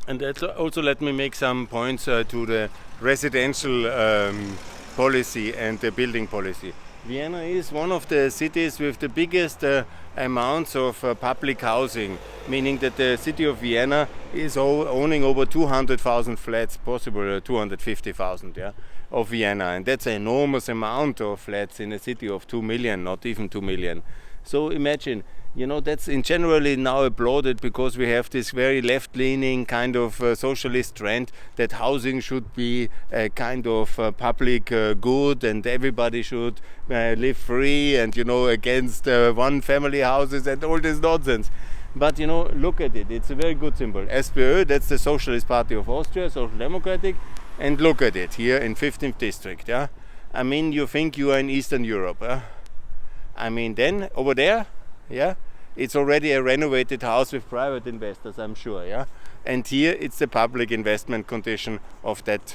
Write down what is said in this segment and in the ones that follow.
And also let me make some points to the residential policy and the building policy. Vienna is one of the cities with the biggest amounts of public housing, meaning that the city of Vienna is owning over 200,000 flats, possible 250,000, yeah, of Vienna. And that's an enormous amount of flats in a city of 2 million, not even 2 million. So imagine, that's in generally now applauded because we have this very left-leaning kind of socialist trend that housing should be a kind of public good and everybody should live free and, against one family houses and all this nonsense. But, look at it. It's a very good symbol. SPÖ, that's the Socialist Party of Austria, Social Democratic. And look at it here in 15th district. Yeah, I mean, you think you are in Eastern Europe. Then over there, yeah, it's already a renovated house with private investors, I'm sure, yeah. And here it's the public investment condition of that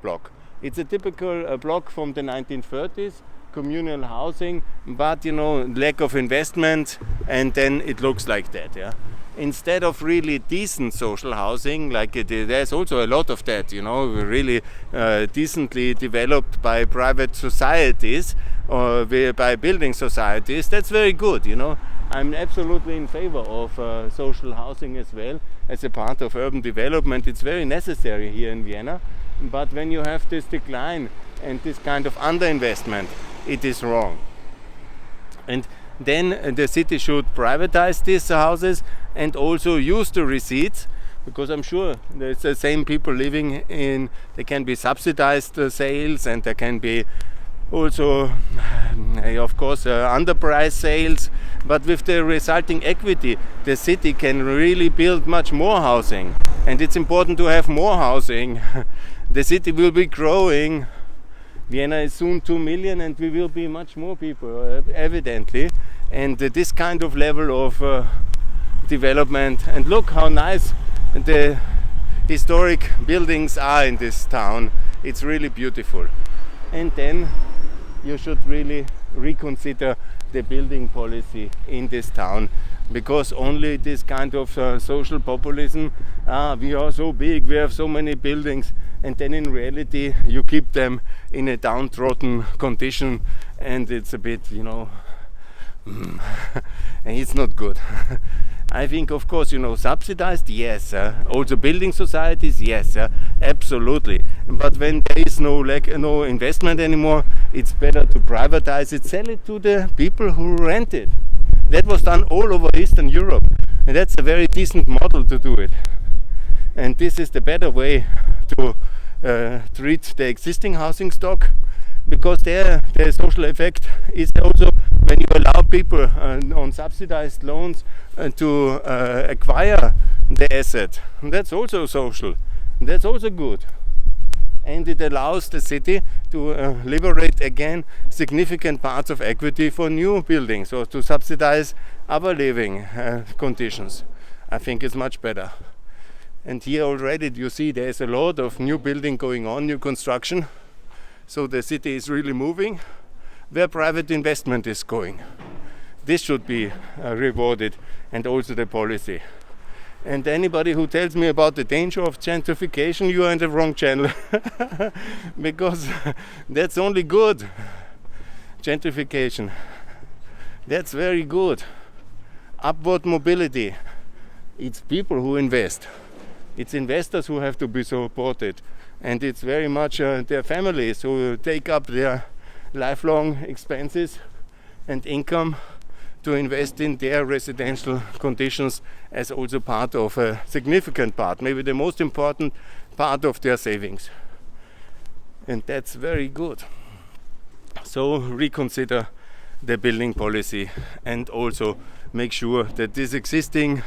block. It's a typical block from the 1930s, communal housing, but lack of investment, and then it looks like that, yeah. Instead of really decent social housing, like there's also a lot of that, really decently developed by private societies or by building societies. That's very good, I'm absolutely in favor of social housing as well as a part of urban development. It's very necessary here in Vienna. But when you have this decline and this kind of underinvestment, it is wrong. And then the city should privatize these houses and also use the receipts, because I'm sure there's the same people living in, there can be subsidized sales, and there can be also, of course, underpriced sales. But with the resulting equity, the city can really build much more housing. And it's important to have more housing. The city will be growing. Vienna is soon 2 million and we will be much more people, evidently. And this kind of level of development, and look how nice the historic buildings are in this town. It's really beautiful. And then you should really reconsider the building policy in this town, because only this kind of social populism, we are so big, we have so many buildings, and then in reality you keep them in a downtrodden condition, and it's a bit, and it's not good. I think, of course, subsidized, yes. Also building societies, yes, absolutely. But when there is no investment anymore, it's better to privatize it, sell it to the people who rent it. That was done all over Eastern Europe, and that's a very decent model to do it. And this is the better way to treat the existing housing stock, because the social effect is also when you allow people on subsidized loans to acquire the asset. That's also social. That's also good. And it allows the city to liberate again significant parts of equity for new buildings, or to subsidize other living conditions. I think it's much better. And here already you see there's a lot of new building going on, new construction. So the city is really moving where private investment is going. This should be rewarded, and also the policy. And anybody who tells me about the danger of gentrification, you are in the wrong channel. Because that's only good. Gentrification. That's very good. Upward mobility. It's people who invest. It's investors who have to be supported. And it's very much their families who take up their lifelong expenses and income to invest in their residential conditions as also part of a significant part, maybe the most important part of their savings. And that's very good. So reconsider the building policy, and also make sure that this existing,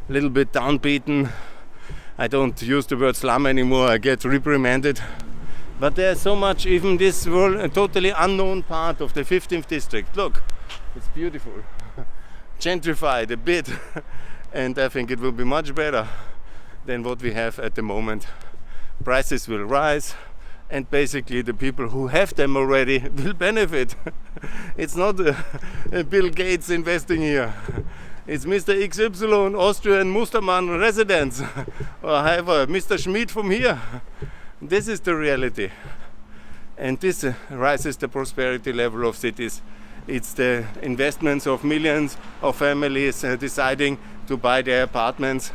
little bit downbeaten, I don't use the word slum anymore, I get reprimanded. But there's so much, even this totally unknown part of the 15th district. Look, it's beautiful. Gentrified a bit. And I think it will be much better than what we have at the moment. Prices will rise, and basically the people who have them already will benefit. It's not Bill Gates investing here. It's Mr. XY, Austrian Mustermann residence, or I have Mr. Schmidt from here. This is the reality. And this rises the prosperity level of cities. It's the investments of millions of families deciding to buy their apartments.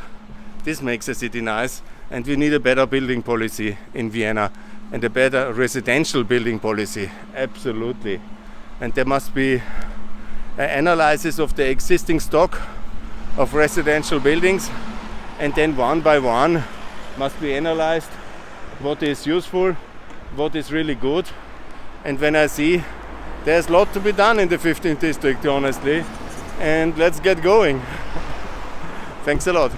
This makes a city nice, and we need a better building policy in Vienna and a better residential building policy, absolutely. And there must be an analysis of the existing stock of residential buildings, and then one by one must be analyzed what is useful, what is really good. And when I see there's a lot to be done in the 15th district, honestly, and let's get going. Thanks a lot.